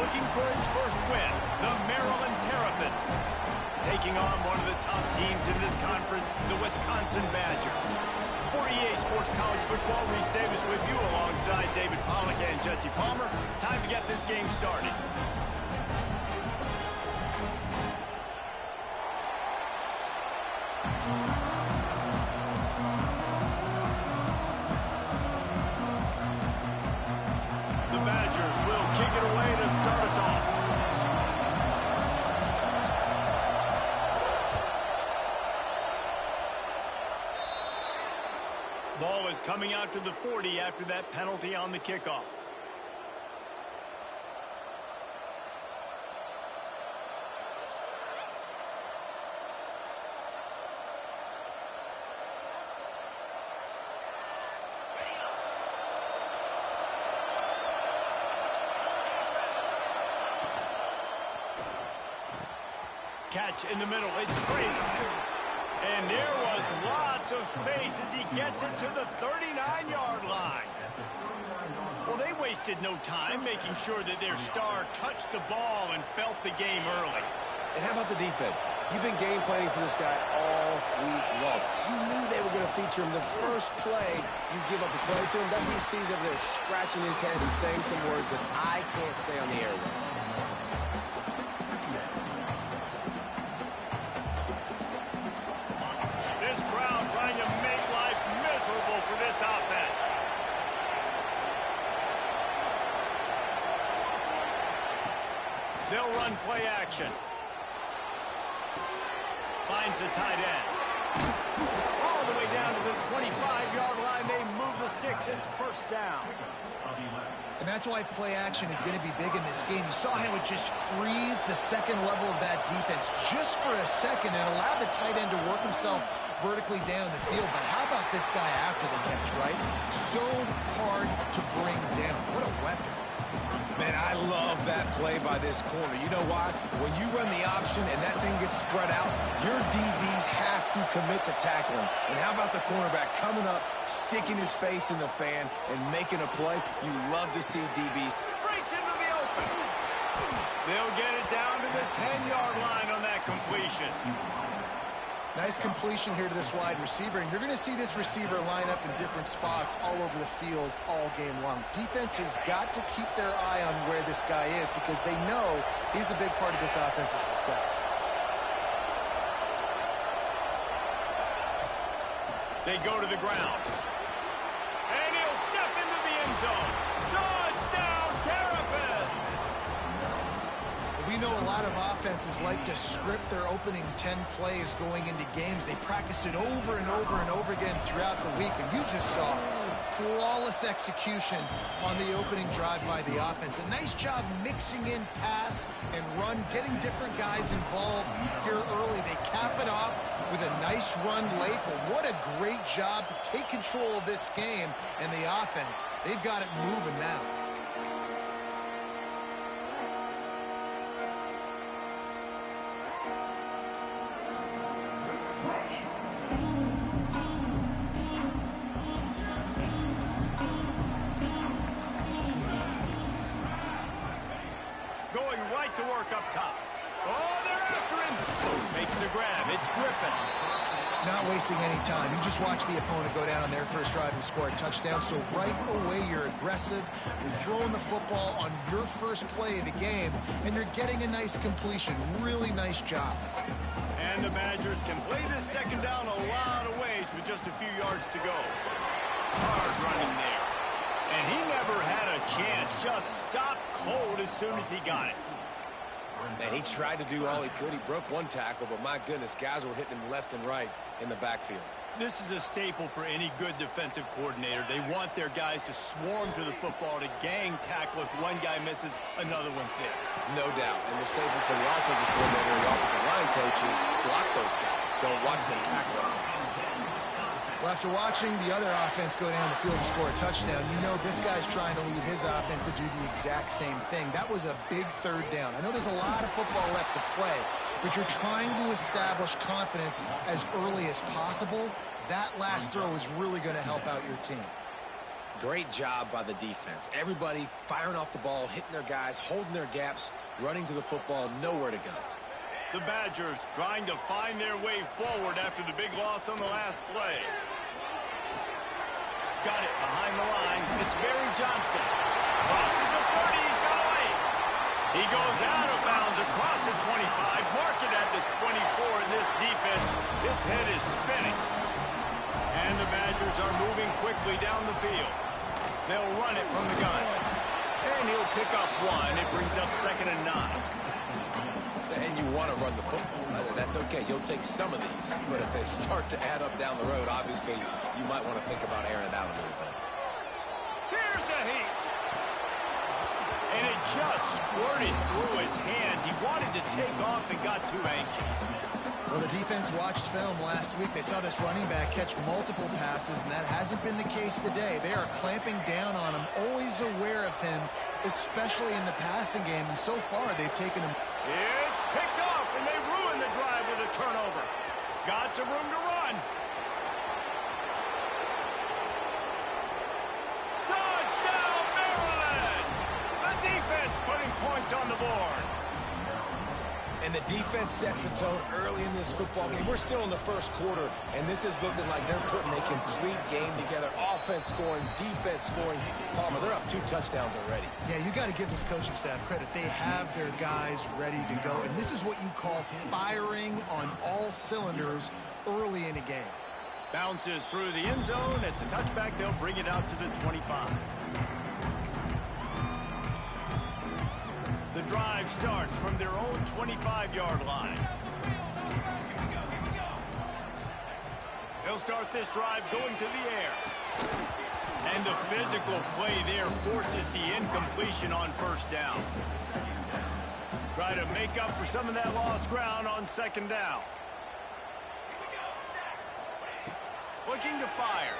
looking for its first win, the Maryland Terrapins. Taking on one of the top teams in this conference, the Wisconsin Badgers. For EA Sports College Football, Reese Davis with you alongside David Pollack and Jesse Palmer. Time to get this game started. The Badgers will kick it away to start us off. Ball is coming out to the 40 after that penalty on the kickoff. Catch in the middle, it's great. And there was lots of space as he gets it to the 39-yard line. Well, they wasted no time making sure that their star touched the ball and felt the game early. And how about the defense? You've been game planning for this guy all week long. You knew they were going to feature him. The first play, you give up a play to him. That he sees over there scratching his head and saying some words that I can't say on the airway. They'll run play action. Finds the tight end. All the way down to the 25-yard line. They move the sticks. It's first down. And that's why play action is going to be big in this game. You saw how it just frees the second level of that defense just for a second and allowed the tight end to work himself vertically down the field. But how about this guy after the catch, right? So hard to bring down. What a weapon. Man, I love that play by this corner. You know why? When you run the option and that thing gets spread out, your DBs have to commit to tackling. And how about the cornerback coming up, sticking his face in the fan, and making a play? You love to see DBs. Breaks into the open. They'll get it down to the 10-yard line on that completion. Nice completion here to this wide receiver, and you're going to see this receiver line up in different spots all over the field all game long. Defense has got to keep their eye on where this guy is because they know he's a big part of this offense's success. They go to the ground. And he'll step into the end zone. Touchdown, Terrapins! We know a lot of offenses like to script their opening 10 plays going into games. They practice it over and over and over again throughout the week, and you just saw flawless execution on the opening drive by the offense. A nice job mixing in pass and run, getting different guys involved here early. They cap it off with a nice run late, but what a great job to take control of this game and the offense. They've got it moving now. Going right to work up top. Oh, they're after him. Makes the grab. It's Griffin. Not wasting any time. You just watch the opponent go down on their first drive and score a touchdown. So right away, you're aggressive. You're throwing the football on your first play of the game, and you're getting a nice completion. Really nice job. And the Badgers can play this second down a lot of ways with just a few yards to go. Hard running there. And he never had a chance. Just stopped cold as soon as he got it. Man, he tried to do all he could. He broke one tackle, but my goodness, guys were hitting him left and right in the backfield. This is a staple for any good defensive coordinator. They want their guys to swarm to the football, to gang tackle. If one guy misses, another one's there. No doubt. And the staple for the offensive coordinator and the offensive line coaches, block those guys. Don't watch them tackle our guys. Well, after watching the other offense go down the field and score a touchdown, you know this guy's trying to lead his offense to do the exact same thing. That was a big third down. I know there's a lot of football left to play, but you're trying to establish confidence as early as possible. That last throw is really going to help out your team. Great job by the defense. Everybody firing off the ball, hitting their guys, holding their gaps, running to the football, nowhere to go. The Badgers trying to find their way forward after the big loss on the last play. Got it behind the line. It's Barry Johnson. Crosses the 30. He's got away. He goes out of bounds across the 25. Mark it at the 24. And this defense, its head is spinning. And the Badgers are moving quickly down the field. They'll run it from the gun. And he'll pick up one. It brings up 2nd and 9. And you want to run the football. That's okay. You'll take some of these. But if they start to add up down the road, obviously, you might want to think about airing it out a little bit. Here's a heat. And it just squirted through his hands. He wanted to take off and got too anxious. Well, the defense watched film last week. They saw this running back catch multiple passes, and that hasn't been the case today. They are clamping down on him, always aware of him, especially in the passing game. And so far, they've taken him. It's picked off, and they ruin the drive with a turnover. Got some room to run. Touchdown, Maryland! The defense putting points on the board. And the defense sets the tone early in this football game. We're still in the first quarter, and this is looking like they're putting a complete game together. Offense scoring, defense scoring. Palmer, they're up 2 touchdowns already. Yeah, you got to give this coaching staff credit. They have their guys ready to go, and this is what you call firing on all cylinders early in a game. Bounces through the end zone. It's a touchback. They'll bring it out to the 25. The drive starts from their own 25-yard line. They'll start this drive going to the air. And the physical play there forces the incompletion on 1st down. Try to make up for some of that lost ground on 2nd down. Looking to fire.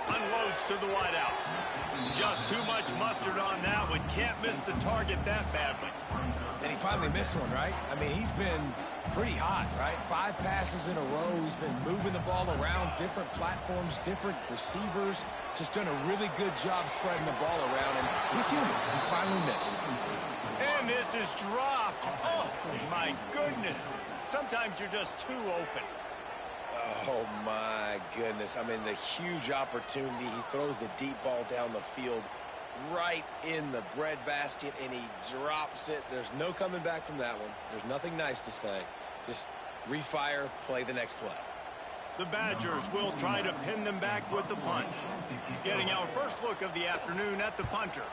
Unloads to the wideout. Just too much mustard on that one. Can't miss the target that badly. And he finally missed one, right? I mean, he's been pretty hot, right? 5 passes in a row. He's been moving the ball around, different platforms, different receivers. Just done a really good job spreading the ball around, and he's human. He finally missed. And this is dropped. Oh, my goodness. Sometimes you're just too open. Oh, my goodness. I mean, the huge opportunity. He throws the deep ball down the field right in the breadbasket, and he drops it. There's no coming back from that one. There's nothing nice to say. Just refire, play the next play. The Badgers will try to pin them back with the punt. Getting our first look of the afternoon at the punter.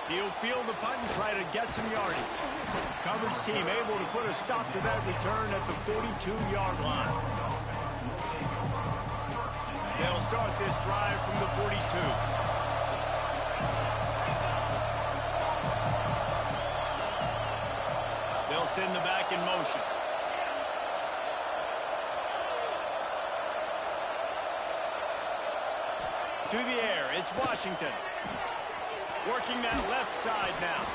He'll field the punt and try to get some yardage. Coverage team able to put a stop to that return at the 42-yard line. They'll start this drive from the 42. They'll send the back in motion. To the air, it's Washington. Working that left side now.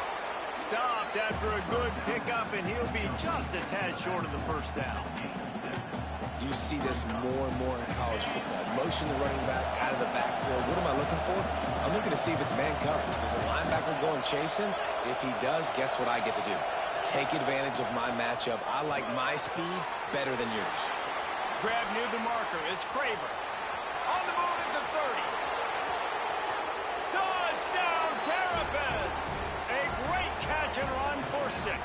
Stopped after a good pickup, and he'll be just a tad short of the 1st down. You see this more and more in college football. Motion the running back out of the backfield. What am I looking for? I'm looking to see if it's man coverage. Does the linebacker go and chase him? If he does, guess what I get to do? Take advantage of my matchup. I like my speed better than yours. Grab near the marker. It's Craver. On the move at the 30. Touchdown, Terrapins! A great catch and run for 6.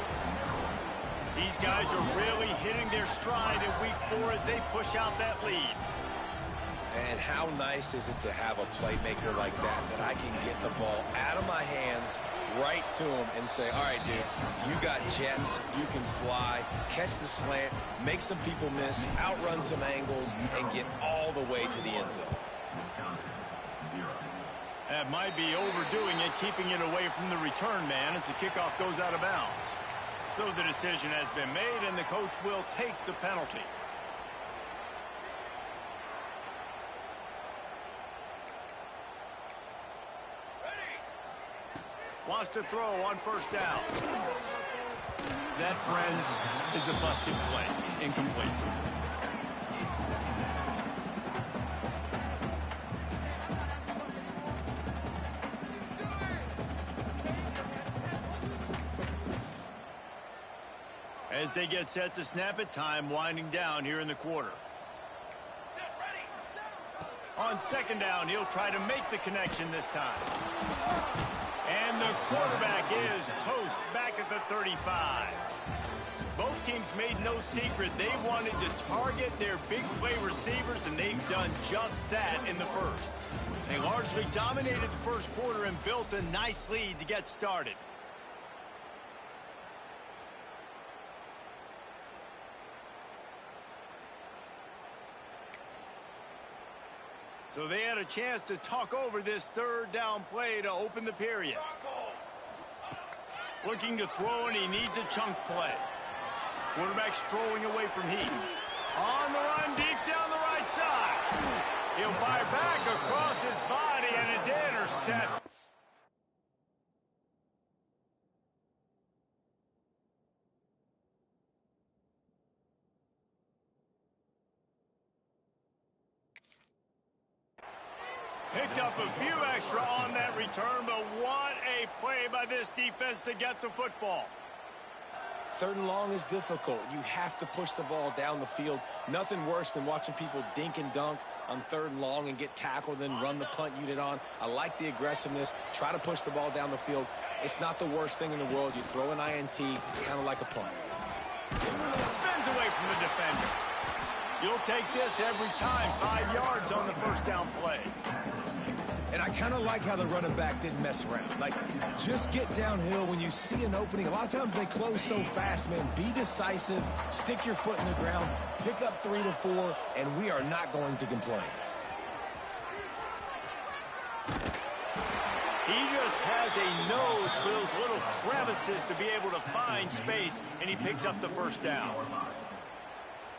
These guys are really hitting their stride in week 4 as they push out that lead. And how nice is it to have a playmaker like that I can get the ball out of my hands right to him and say, all right, dude, you got jets, you can fly, catch the slant, make some people miss, outrun some angles, and get all the way to the end zone. That might be overdoing it, keeping it away from the return man as the kickoff goes out of bounds. So the decision has been made, and the coach will take the penalty. Wants to throw on 1st down. That, friends, is a busted play. Incomplete. As they get set to snap it, time winding down here in the quarter. On second down, he'll try to make the connection this time. And the quarterback is toast back at the 35. Both teams made no secret they wanted to target their big play receivers, and they've done just that in the first. They largely dominated the first quarter and built a nice lead to get started. So they had a chance to talk over this third down play to open the period. Looking to throw, and he needs a chunk play. Quarterback strolling away from heat. On the run, deep down the right side. He'll fire back across his body, and it's intercepted. Picked up a few extra on that return, but what a play by this defense to get the football. Third and long is difficult. You have to push the ball down the field. Nothing worse than watching people dink and dunk on third and long and get tackled, then run the punt unit on. I like the aggressiveness. Try to push the ball down the field. It's not the worst thing in the world. You throw an INT, it's kind of like a punt. Spins away from the defender. You'll take this every time. 5 yards on the first down play. And I kind of like how the running back didn't mess around. Like, just get downhill when you see an opening. A lot of times they close so fast, man. Be decisive, stick your foot in the ground, pick up 3 to 4, and we are not going to complain. He just has a nose for those little crevices to be able to find space, and he picks up the first down.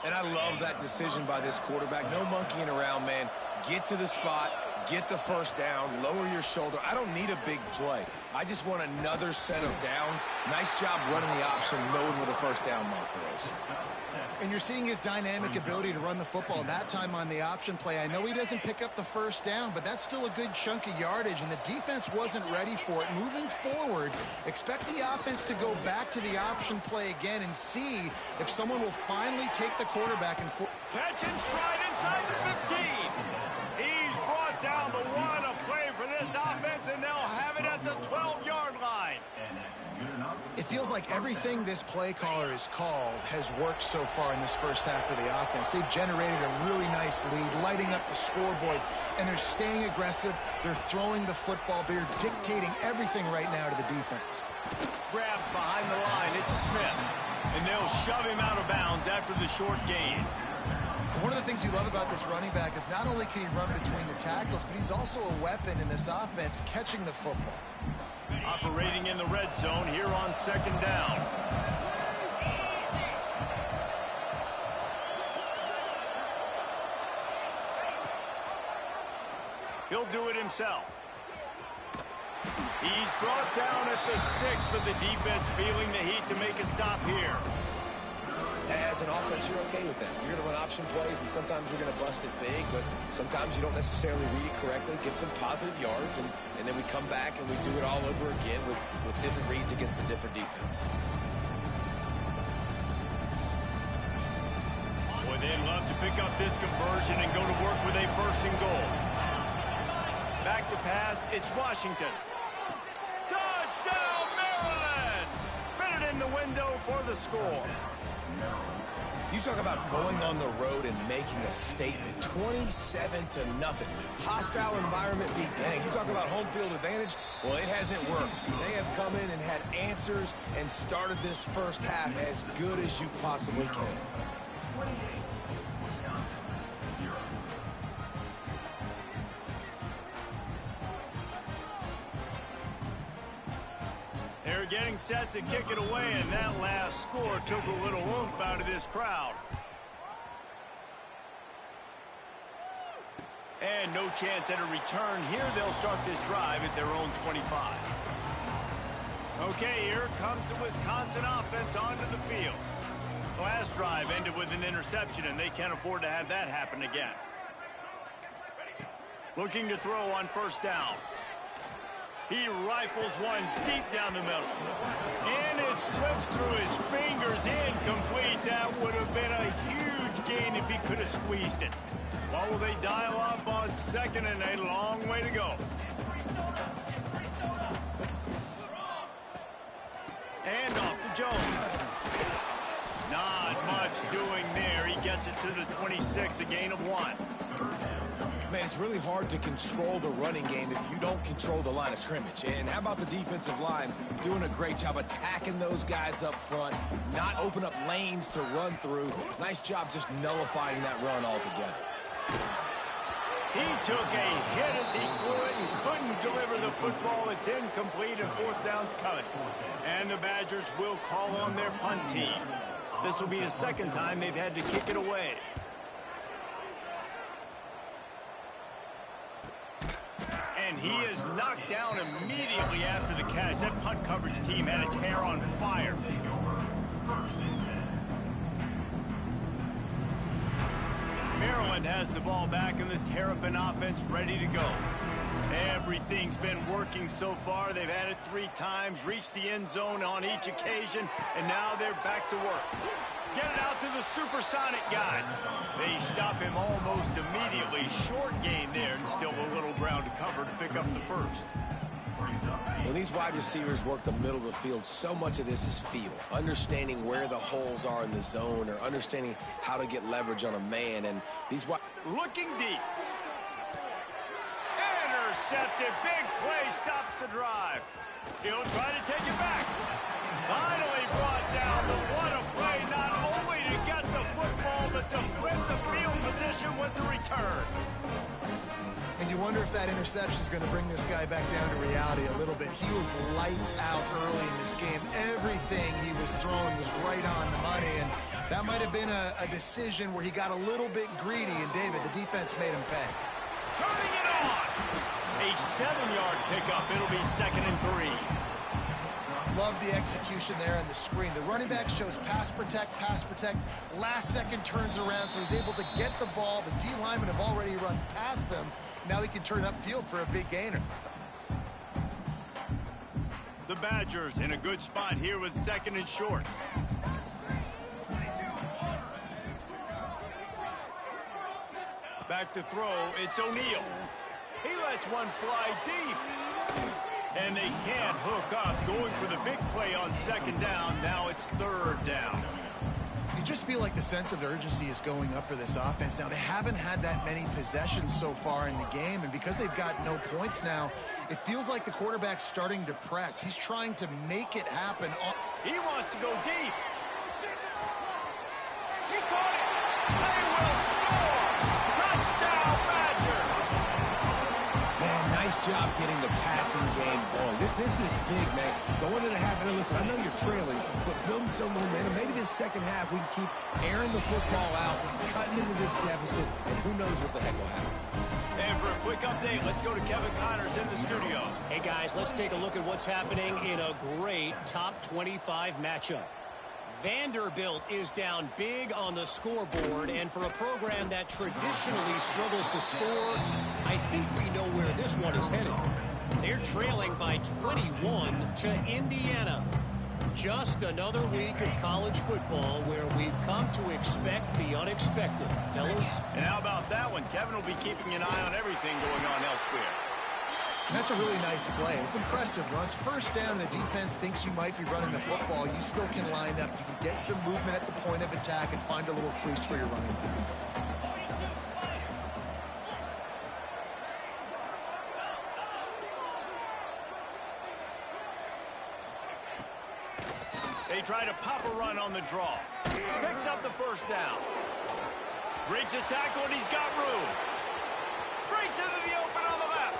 And I love that decision by this quarterback. No monkeying around, man. Get to the spot. Get the first down, lower your shoulder. I don't need a big play. I just want another set of downs. Nice job running the option, knowing where the first down marker is. And you're seeing his dynamic ability to run the football that time on the option play. I know he doesn't pick up the first down, but that's still a good chunk of yardage, and the defense wasn't ready for it. Moving forward, expect the offense to go back to the option play again and see if someone will finally take the quarterback and catch and stride inside the 15. He's brought down, but what a play for this offense, and they'll have it at the 12-yard line. It feels like everything this play caller has called has worked so far in this first half for the offense. They've generated a really nice lead, lighting up the scoreboard, and they're staying aggressive. They're throwing the football. They're dictating everything right now to the defense. Grabbed behind the line, it's Smith, and they'll shove him out of bounds after the short gain. One of the things you love about this running back is not only can he run between the tackles, but he's also a weapon in this offense, catching the football. Operating in the red zone here on second down. He'll do it himself. He's brought down at the 6, but the defense feeling the heat to make a stop here. As an offense, you're okay with that. You're going to run option plays, and sometimes you're going to bust it big, but sometimes you don't necessarily read it correctly, get some positive yards, and then we come back and we do it all over again with different reads against a different defense. Boy, they'd love to pick up this conversion and go to work with a first and goal. Back to pass, it's Washington. Touchdown, Maryland! Fitted in the window for the score. You talk about going on the road and making a statement. 27-0. Hostile environment be danged. You talk about home field advantage. Well, it hasn't worked. They have come in and had answers and started this first half as good as you possibly can. They're getting set to kick it away, and that last score took a little oomph out of this crowd. And no chance at a return here. They'll start this drive at their own 25. Okay, here comes the Wisconsin offense onto the field. The last drive ended with an interception, and they can't afford to have that happen again. Looking to throw on first down. He rifles one deep down the middle. And it slips through his fingers, incomplete. That would have been a huge gain if he could have squeezed it. What will they dial up on second and a long way to go? And off to Jones. Not much doing there. He gets it to the 26, a gain of 1. Man, it's really hard to control the running game if you don't control the line of scrimmage. And how about the defensive line doing a great job attacking those guys up front, not open up lanes to run through. Nice job just nullifying that run altogether. He took a hit as he threw it and couldn't deliver the football. It's incomplete and 4th down's coming. And the Badgers will call on their punt team. This will be the 2nd time they've had to kick it away. And he is knocked down immediately after the catch. That punt coverage team had its hair on fire. Maryland has the ball back and the Terrapin offense ready to go. Everything's been working so far. They've had it 3 times, reached the end zone on each occasion, and now they're back to work. Get it out to the supersonic guy. They stop him almost immediately. Short gain there, and still a little ground to cover to pick up the 1st. When these wide receivers work the middle of the field, so much of this is feel. Understanding where the holes are in the zone or understanding how to get leverage on a man. And these wide... Looking deep. Intercepted. Big play stops the drive. He'll try to take it back. Finally brought down. But what a play, not only to get the football, but to flip the field position with the return. And you wonder if that interception is going to bring this guy back down to reality a little bit. He was lights out early in this game. Everything he was throwing was right on the money, and that might have been a decision where he got a little bit greedy, and David, the defense made him pay. Turning it on! A 7-yard pickup. It'll be 2nd and 3. Love the execution there on the screen. The running back shows pass protect, last second turns around, so he's able to get the ball. The D linemen have already run past him. Now he can turn upfield for a big gainer. The Badgers in a good spot here with 2nd and short. Back to throw, it's O'Neal. He lets one fly deep. And they can't hook up, going for the big play on 2nd down. Now it's 3rd down. You just feel like the sense of urgency is going up for this offense. Now, they haven't had that many possessions so far in the game, and because they've got no points now, it feels like the quarterback's starting to press. He's trying to make it happen. He wants to go deep. He caught it. They will score. Touchdown, Badger. Man, nice job getting the passing game going. This is big, man. Going into half, and listen, I know you're trailing, but building some momentum. Maybe this 2nd half we can keep airing the football out, cutting into this deficit, and who knows what the heck will happen. And for a quick update, let's go to Kevin Connors in the studio. Hey, guys, let's take a look at what's happening in a great top 25 matchup. Vanderbilt is down big on the scoreboard, and for a program that traditionally struggles to score, I think we know where this one is headed. They're trailing by 21 to Indiana. Just another week of college football where we've come to expect the unexpected, fellas. And how about that one? Kevin will be keeping an eye on everything going on elsewhere. And that's a really nice play. It's impressive. When it's 1st down and the defense thinks you might be running the football, you still can line up. You can get some movement at the point of attack and find a little crease for your running back. They try to pop a run on the draw. Picks up the 1st down. Breaks a tackle, and he's got room. Breaks into the open on the left.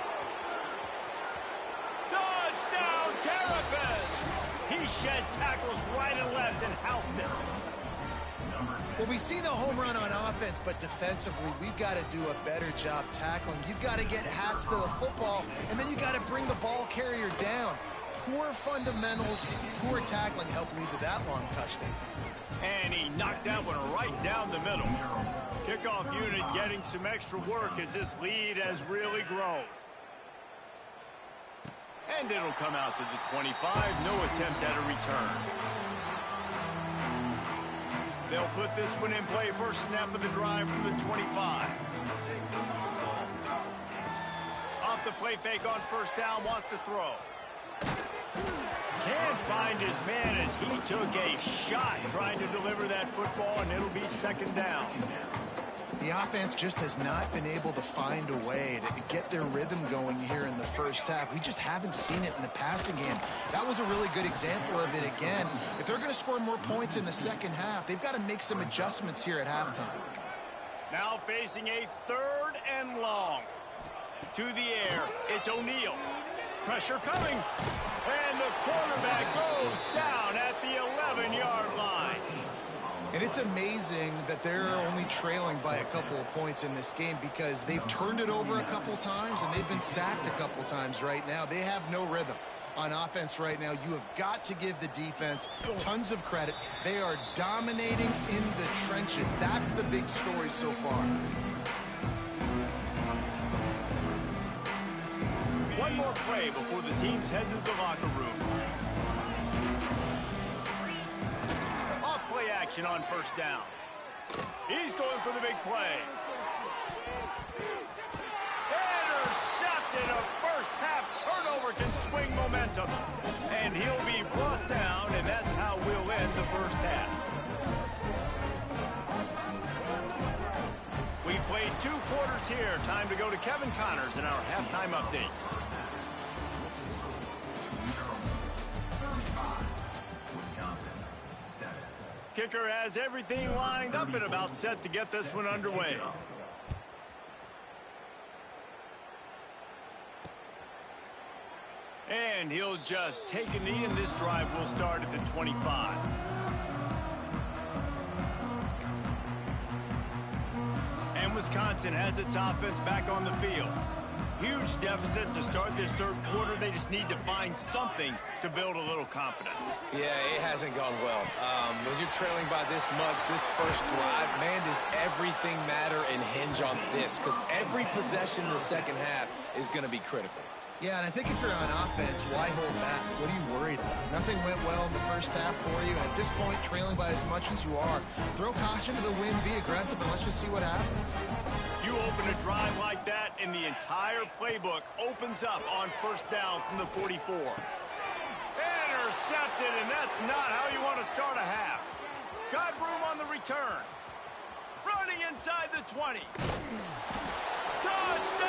Touchdown, Terrapins! He shed tackles right and left and housed it. Well, we see the home run on offense, but defensively, we've got to do a better job tackling. You've got to get hats to the football, and then you got to bring the ball carrier down. Poor fundamentals, poor tackling helped lead to that long touchdown. And he knocked that one right down the middle. Kickoff unit getting some extra work as this lead has really grown. And it'll come out to the 25. No attempt at a return. They'll put this one in play. First snap of the drive from the 25. Off the play fake on first down. Wants to throw. Can't find his man as he took a shot trying to deliver that football, and it'll be second down. The offense just has not been able to find a way to get their rhythm going here in the first half. We just haven't seen it in the passing game. That was a really good example of it again. If they're going to score more points in the second half, they've got to make some adjustments here at halftime. Now facing a 3rd and long. To the air, it's O'Neal. Pressure coming. And the quarterback goes down at the 11-yard line. And it's amazing that they're only trailing by a couple of points in this game because they've turned it over a couple times and they've been sacked a couple times right now. They have no rhythm on offense right now. You have got to give the defense tons of credit. They are dominating in the trenches. That's the big story so far. One more play before the teams head to the locker rooms. Off-play action on first down. He's going for the big play. Intercepted. A first-half turnover can swing momentum. And he'll be brought down, and that's how we'll end the first half. We've played 2 quarters here. Time to go to Kevin Connors in our halftime update. Kicker has everything lined up and about set to get this one underway. And he'll just take a knee, and this drive will start at the 25. And Wisconsin has its offense back on the field. Huge deficit to start this 3rd quarter. They just need to find something to build a little confidence. Yeah, it hasn't gone well. When you're trailing by this much, this first drive, man, does everything matter and hinge on this? Because every possession in the second half is going to be critical. Yeah, and I think if you're on offense, why hold back? What are you worried about? Nothing went well in the first half for you, and at this point, trailing by as much as you are, throw caution to the wind, be aggressive, and let's just see what happens. You open a drive like that, and the entire playbook opens up on first down from the 44. Intercepted, and that's not how you want to start a half. Got room on the return. Running inside the 20. Touchdown!